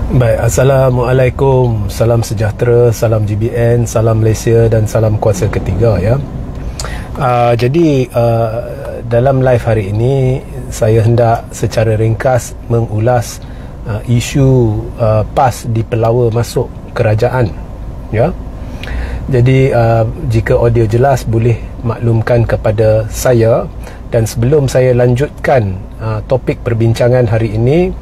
Baik, Assalamualaikum, salam sejahtera, salam GBN, salam Malaysia dan salam kuasa ketiga ya. Jadi dalam live hari ini saya hendak secara ringkas mengulas isu PAS di Pelawa masuk kerajaan ya. Jadi jika audio jelas boleh maklumkan kepada saya, dan sebelum saya lanjutkan topik perbincangan hari ini,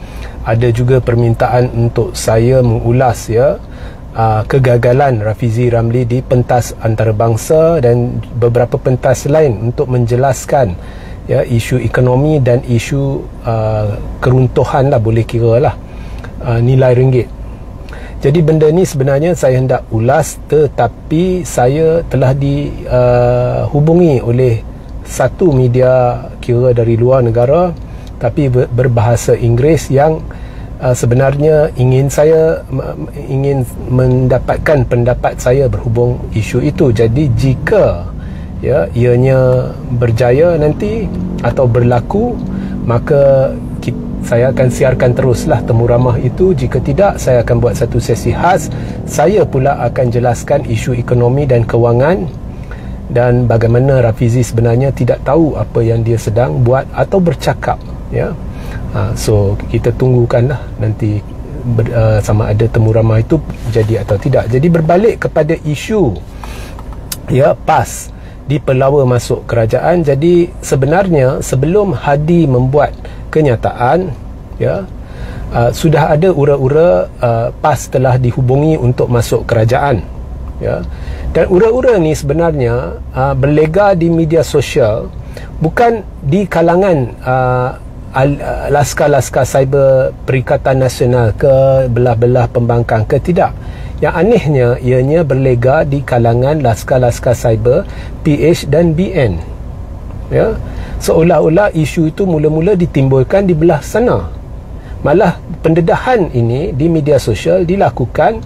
ada juga permintaan untuk saya mengulas ya kegagalan Rafizi Ramli di pentas antarabangsa dan beberapa pentas lain untuk menjelaskan ya isu ekonomi dan isu keruntuhan lah, boleh kira lah nilai ringgit. Jadi benda ni sebenarnya saya hendak ulas, tetapi saya telah dihubungi oleh satu media kira dari luar negara tapi berbahasa Inggeris yang sebenarnya ingin mendapatkan pendapat saya berhubung isu itu. Jadi jika ya ianya berjaya nanti atau berlaku, maka saya akan siarkan teruslah temu ramah itu. Jika tidak, saya akan buat satu sesi khas. Saya pula akan jelaskan isu ekonomi dan kewangan dan bagaimana Rafizi sebenarnya tidak tahu apa yang dia sedang buat atau bercakap ya. So kita tunggukanlah nanti sama ada temu ramah itu jadi atau tidak. Jadi berbalik kepada isu ya PAS di Pelawa masuk kerajaan. Jadi sebenarnya sebelum Hadi membuat kenyataan ya, sudah ada ura-ura PAS telah dihubungi untuk masuk kerajaan ya. Dan ura-ura ni sebenarnya berlega di media sosial, bukan di kalangan laskar-laskar cyber Perikatan Nasional ke belah-belah pembangkang ke tidak. Yang anehnya ianya berlega di kalangan laskar-laskar cyber PH dan BN ya. Seolah-olah isu itu mula-mula ditimbulkan di belah sana. Malah pendedahan ini di media sosial dilakukan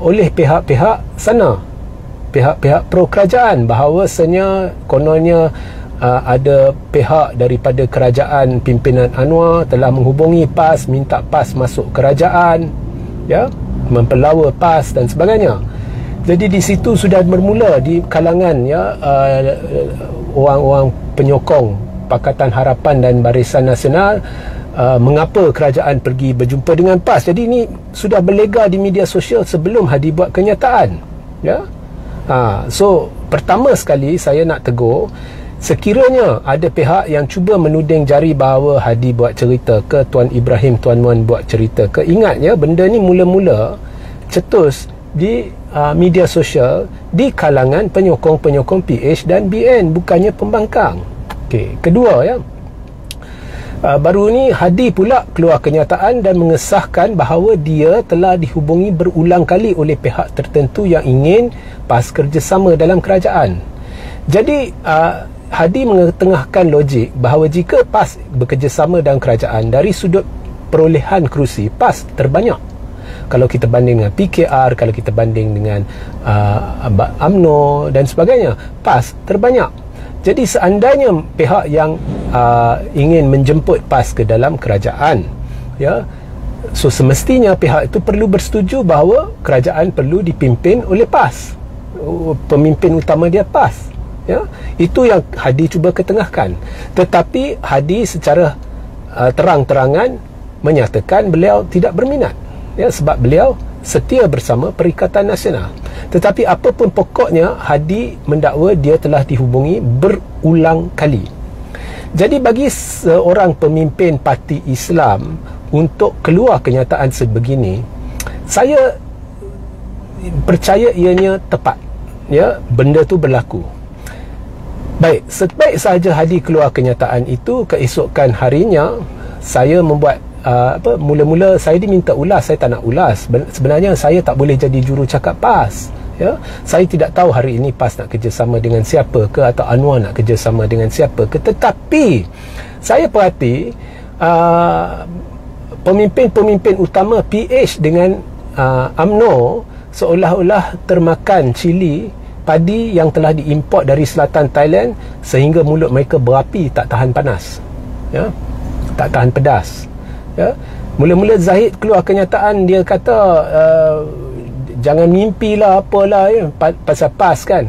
oleh pihak-pihak sana, pihak-pihak pro kerajaan, bahawasanya kononnya ada pihak daripada kerajaan pimpinan Anwar telah menghubungi PAS, minta PAS masuk kerajaan ya, mempelawa PAS dan sebagainya. Jadi di situ sudah bermula di kalangan ya orang-orang penyokong Pakatan Harapan dan Barisan Nasional mengapa kerajaan pergi berjumpa dengan PAS. Jadi ini sudah berlega di media sosial sebelum Hadi buat kenyataan ya. So pertama sekali saya nak tegur, sekiranya ada pihak yang cuba menuding jari bahawa Hadi buat cerita ke, Tuan Ibrahim Tuan Muan buat cerita ke, ingat ya, benda ni mula-mula cetus di media sosial di kalangan penyokong-penyokong PH dan BN, bukannya pembangkang. Okey, kedua ya, baru ni Hadi pula keluar kenyataan dan mengesahkan bahawa dia telah dihubungi berulang kali oleh pihak tertentu yang ingin PAS kerjasama dalam kerajaan. Jadi Hadi mengetengahkan logik bahawa jika PAS bekerjasama dalam kerajaan, dari sudut perolehan kerusi PAS terbanyak. Kalau kita banding dengan PKR, kalau kita banding dengan UMNO dan sebagainya, PAS terbanyak. Jadi seandainya pihak yang ingin menjemput PAS ke dalam kerajaan ya, so semestinya pihak itu perlu bersetuju bahawa kerajaan perlu dipimpin oleh PAS, pemimpin utama dia PAS ya. Itu yang Hadi cuba ketengahkan. Tetapi Hadi secara terang-terangan menyatakan beliau tidak berminat ya, sebab beliau setia bersama Perikatan Nasional. Tetapi apapun pokoknya, Hadi mendakwa dia telah dihubungi berulang kali. Jadi bagi seorang pemimpin parti Islam untuk keluar kenyataan sebegini, saya percaya ianya tepat ya, benda tu berlaku. Baik, sebaik sahaja Hadi keluar kenyataan itu, keesokan harinya saya membuat mula-mula saya diminta ulas. Saya tak nak ulas. Sebenarnya saya tak boleh jadi juru cakap PAS ya. Saya tidak tahu hari ini PAS nak kerjasama dengan siapa ke, atau Anwar nak kerjasama dengan siapa ke. Tetapi saya perhati pemimpin-pemimpin utama PH dengan UMNO seolah-olah termakan cili padi yang telah diimport dari selatan Thailand, sehingga mulut mereka berapi, tak tahan panas ya, tak tahan pedas ya. Mula-mula Zahid keluar kenyataan, dia kata jangan mimpilah apalah pasal PAS kan,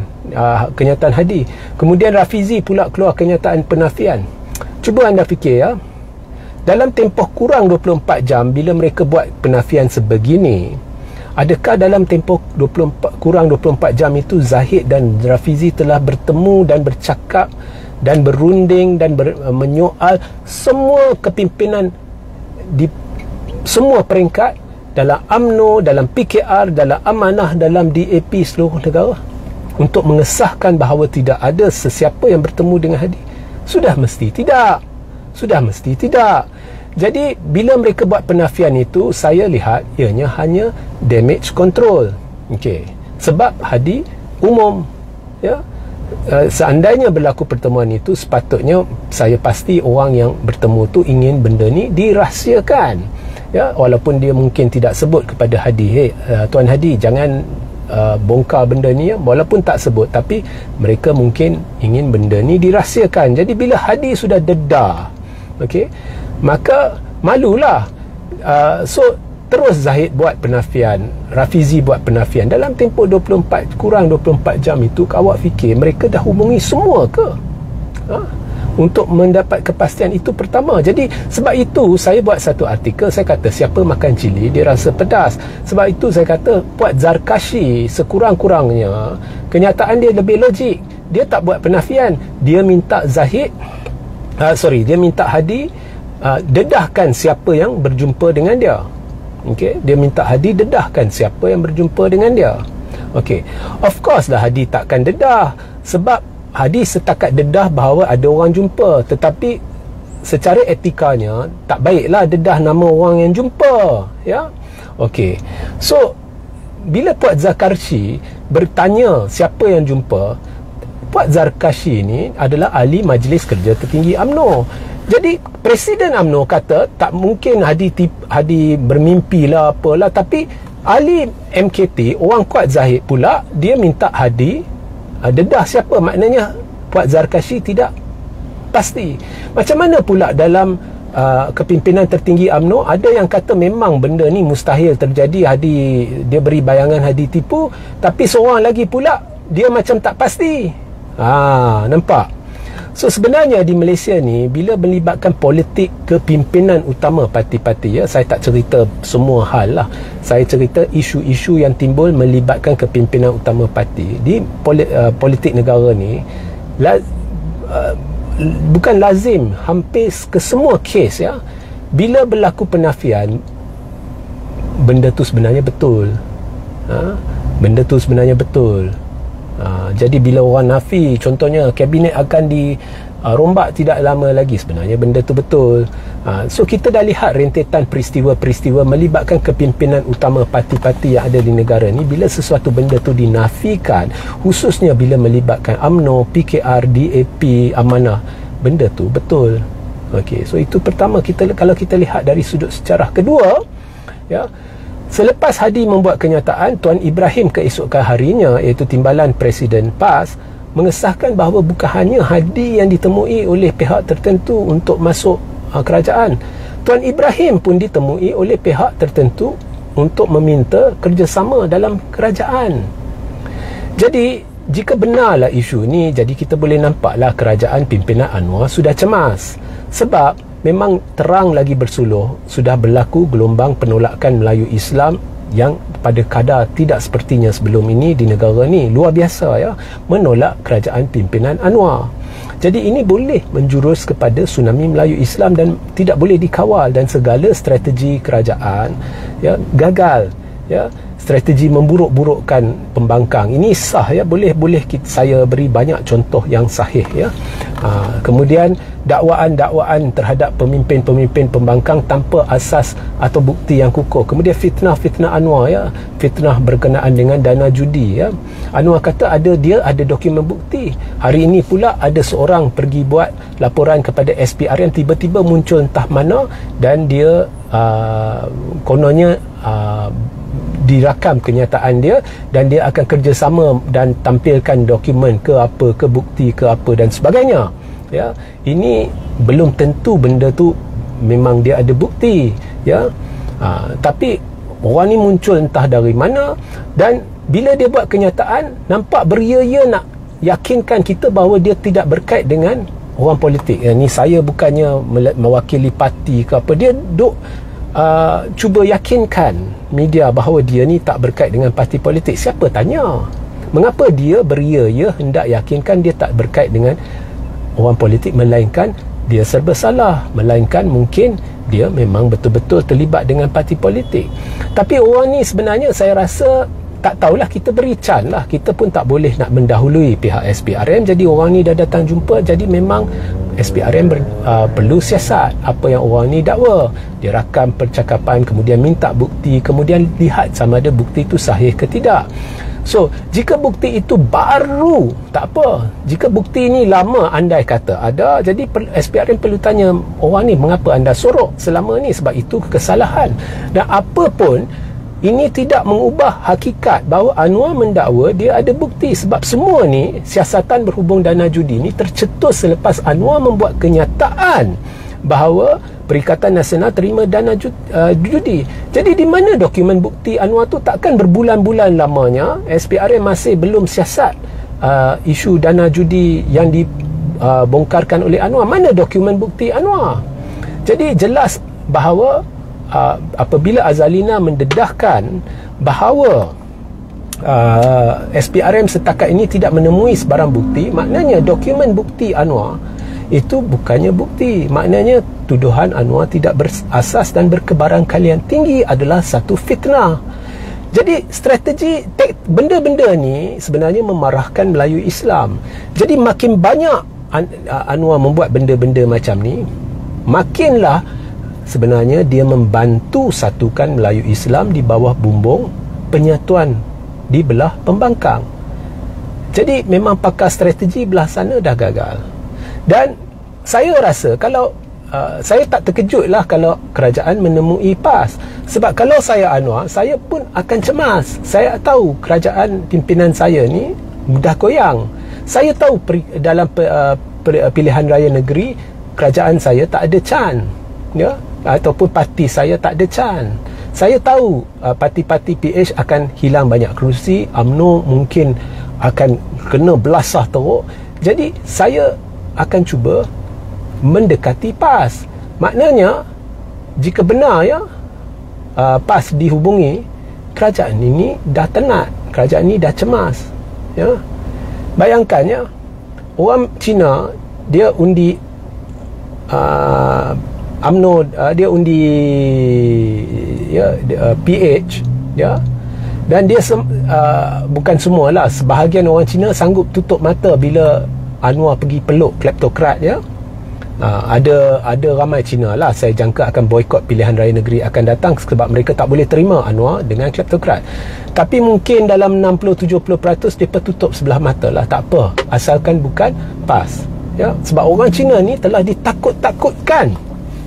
kenyataan Hadi. Kemudian Rafizi pula keluar kenyataan penafian. Cuba anda fikir ya, dalam tempoh kurang 24 jam bila mereka buat penafian sebegini, adakah dalam tempoh kurang 24 jam itu Zahid dan Rafizi telah bertemu dan bercakap dan berunding dan menyoal semua kepimpinan di semua peringkat, dalam UMNO, dalam PKR, dalam Amanah, dalam DAP seluruh negara, untuk mengesahkan bahawa tidak ada sesiapa yang bertemu dengan Hadi? Sudah mesti tidak. Jadi bila mereka buat penafian itu, saya lihat ianya hanya damage control. Okey, sebab Hadi umum ya. Seandainya berlaku pertemuan itu, sepatutnya saya pasti orang yang bertemu tu ingin benda ni dirahsiakan ya, walaupun dia mungkin tidak sebut kepada Hadi, hey, Tuan Hadi jangan bongkar benda ni ya, walaupun tak sebut, tapi mereka mungkin ingin benda ni dirahsiakan. Jadi bila Hadi sudah dedah, okey, maka malulah. So terus Zahid buat penafian, Rafizi buat penafian. Dalam tempoh kurang 24 jam itu, awak fikir mereka dah hubungi semua ke? Untuk mendapat kepastian itu pertama. Jadi sebab itu saya buat satu artikel, saya kata siapa makan cili dia rasa pedas. Sebab itu saya kata Puat Zarkashi sekurang-kurangnya kenyataan dia lebih logik. Dia tak buat penafian, dia minta Zahid dia minta Hadi dedahkan siapa yang berjumpa dengan dia. Okey, dia minta Hadi dedahkan siapa yang berjumpa dengan dia. Okey, of course lah Hadi takkan dedah, sebab Hadi setakat dedah bahawa ada orang jumpa, tetapi secara etikanya tak baiklah dedah nama orang yang jumpa ya. Okey, so bila Puat Zarkashi bertanya siapa yang jumpa, Puat Zarkashi ni adalah ahli Majlis Kerja Tertinggi UMNO. Jadi Presiden UMNO kata tak mungkin Hadi bermimpi lah apalah, tapi ahli MKT orang Kuat Zahid pula dia minta Hadi dedah siapa. Maknanya Puat Zarkashi tidak pasti. Macam mana pula dalam kepimpinan tertinggi UMNO ada yang kata memang benda ni mustahil terjadi, dia beri bayangan Hadi tipu, tapi seorang lagi pula dia macam tak pasti. Nampak? So sebenarnya di Malaysia ni bila melibatkan politik kepimpinan utama parti-parti ya, saya tak cerita semua hal lah, saya cerita isu-isu yang timbul melibatkan kepimpinan utama parti di politik negara ni. Bukan lazim, hampir ke semua kes ya, bila berlaku penafian benda tu sebenarnya betul. Benda tu sebenarnya betul. Jadi bila orang nafi, contohnya kabinet akan dirombak tidak lama lagi, sebenarnya benda tu betul. So kita dah lihat rentetan peristiwa-peristiwa melibatkan kepimpinan utama parti-parti yang ada di negara ni. Bila sesuatu benda tu dinafikan, khususnya bila melibatkan UMNO, PKR, DAP, Amanah, benda tu betul. Okey, so itu pertama, kalau kita lihat dari sudut sejarah. Kedua ya, selepas Hadi membuat kenyataan, Tuan Ibrahim keesokan harinya, iaitu Timbalan Presiden PAS, mengesahkan bahawa bukan hanya Hadi yang ditemui oleh pihak tertentu untuk masuk kerajaan. Tuan Ibrahim pun ditemui oleh pihak tertentu untuk meminta kerjasama dalam kerajaan. Jadi jika benarlah isu ni, jadi kita boleh nampaklah kerajaan pimpinan Anwar sudah cemas. Sebab memang terang lagi bersuluh, sudah berlaku gelombang penolakan Melayu Islam yang pada kadar tidak sepertinya sebelum ini di negara ni. Luar biasa ya, menolak kerajaan pimpinan Anwar. Jadi ini boleh menjurus kepada tsunami Melayu Islam dan tidak boleh dikawal, dan segala strategi kerajaan ya gagal ya. Strategi memburuk-burukkan pembangkang ini sah ya, boleh saya beri banyak contoh yang sahih ya. Kemudian dakwaan-dakwaan terhadap pemimpin-pemimpin pembangkang tanpa asas atau bukti yang kukuh. Kemudian fitnah Anwar ya, fitnah berkenaan dengan dana judi ya. Anwar kata dia ada dokumen bukti. Hari ini pula ada seorang pergi buat laporan kepada SPRM, tiba-tiba muncul entah mana, dan dia kononnya dirakam kenyataan dia, dan dia akan kerjasama dan tampilkan dokumen ke apa, ke bukti ke apa dan sebagainya ya. Ini belum tentu benda tu memang dia ada bukti ya. Tapi orang ni muncul entah dari mana, dan bila dia buat kenyataan nampak beria-ia nak yakinkan kita bahawa dia tidak berkait dengan orang politik. Ni saya bukannya mewakili parti ke apa, dia duk cuba yakinkan media bahawa dia ni tak berkait dengan parti politik. Siapa tanya? Mengapa dia beria-ia hendak yakinkan dia tak berkait dengan orang politik, melainkan dia serba salah, melainkan mungkin dia memang betul-betul terlibat dengan parti politik. Tapi orang ni sebenarnya saya rasa tak tahulah, kita beri can lah, kita pun tak boleh nak mendahului pihak SPRM. Jadi orang ni dah datang jumpa, jadi memang SPRM perlu siasat apa yang orang ni dakwa. Dia rakam percakapan, kemudian minta bukti, kemudian lihat sama ada bukti itu sahih ke tidak. So, jika bukti itu baru, tak apa. Jika bukti ini lama, andai kata ada, jadi SPRM perlu tanya orang ni, mengapa anda sorok selama ni? Sebab itu kesalahan. Dan apa pun, ini tidak mengubah hakikat bahawa Anwar mendakwa dia ada bukti. Sebab semua ni, siasatan berhubung dana judi ni tercetus selepas Anwar membuat kenyataan bahawa Perikatan Nasional terima dana judi. Jadi di mana dokumen bukti Anwar tu? Takkan berbulan-bulan lamanya SPRM masih belum siasat isu dana judi yang dibongkarkan oleh Anwar. Mana dokumen bukti Anwar? Jadi jelas bahawa apabila Azalina mendedahkan bahawa SPRM setakat ini tidak menemui sebarang bukti, maknanya dokumen bukti Anwar itu bukannya bukti. Maknanya tuduhan Anwar tidak berasas dan berkebarangkalian tinggi adalah satu fitnah. Jadi strategi benda-benda ni sebenarnya memarahkan Melayu Islam. Jadi makin banyak Anwar membuat benda-benda macam ni, makinlah sebenarnya dia membantu satukan Melayu Islam di bawah bumbung penyatuan di belah pembangkang. Jadi memang pakar strategi belah sana dah gagal. Dan saya rasa kalau saya tak terkejutlah kalau kerajaan menemui PAS. Sebab kalau saya Anwar, saya pun akan cemas. Saya tahu kerajaan pimpinan saya ni dah goyang. Saya tahu dalam pilihan raya negeri, kerajaan saya tak ada can, ya, ataupun parti saya tak ada can. Saya tahu parti-parti PH akan hilang banyak kerusi, UMNO mungkin akan kena belasah teruk. Jadi saya akan cuba mendekati PAS. Maknanya jika benar ya PAS dihubungi, kerajaan ini dah tenat, kerajaan ini dah cemas, ya. Bayangkan ya, orang Cina dia undi UMNO, dia undi ya, PH, ya, dan dia bukan semualah, sebahagian orang Cina sanggup tutup mata bila Anwar pergi peluk kleptokrat, ya. Ada ramai Cina lah saya jangka akan boikot pilihan raya negeri akan datang sebab mereka tak boleh terima Anwar dengan kleptokrat. Tapi mungkin dalam 60-70% mereka tutup sebelah mata lah, tak apa, asalkan bukan PAS, ya. Sebab orang Cina ni telah ditakut-takutkan.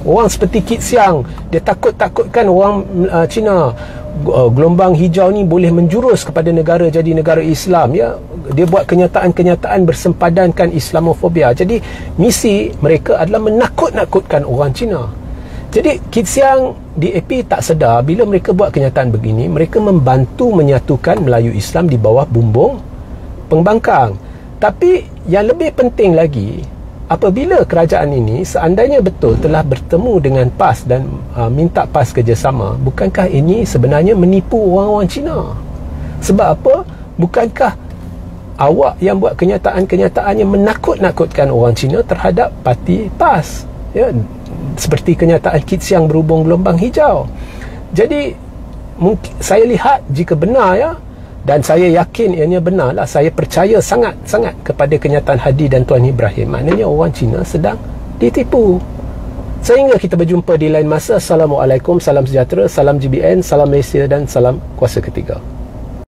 Orang seperti Kit Siang, dia takut-takutkan orang Cina. Gelombang hijau ni boleh menjurus kepada negara jadi negara Islam, ya. Dia buat kenyataan-kenyataan bersempadankan Islamofobia. Jadi misi mereka adalah menakut-nakutkan orang Cina. Jadi Kit Siang di AP tak sedar bila mereka buat kenyataan begini, mereka membantu menyatukan Melayu Islam di bawah bumbung pembangkang. Tapi yang lebih penting lagi, apabila kerajaan ini seandainya betul telah bertemu dengan PAS dan minta PAS kerjasama, bukankah ini sebenarnya menipu orang-orang Cina? Sebab apa? Bukankah awak yang buat kenyataan-kenyataan yang menakut-nakutkan orang Cina terhadap parti PAS, ya, seperti kenyataan Kit Siang berhubung gelombang hijau. Jadi mungkin saya lihat jika benar, ya, dan saya yakin ianya benar lah, saya percaya sangat-sangat kepada kenyataan Hadi dan Tuan Ibrahim, maknanya orang Cina sedang ditipu. Sehingga kita berjumpa di lain masa. Assalamualaikum, salam sejahtera, salam GBN, salam Malaysia dan salam kuasa ketiga.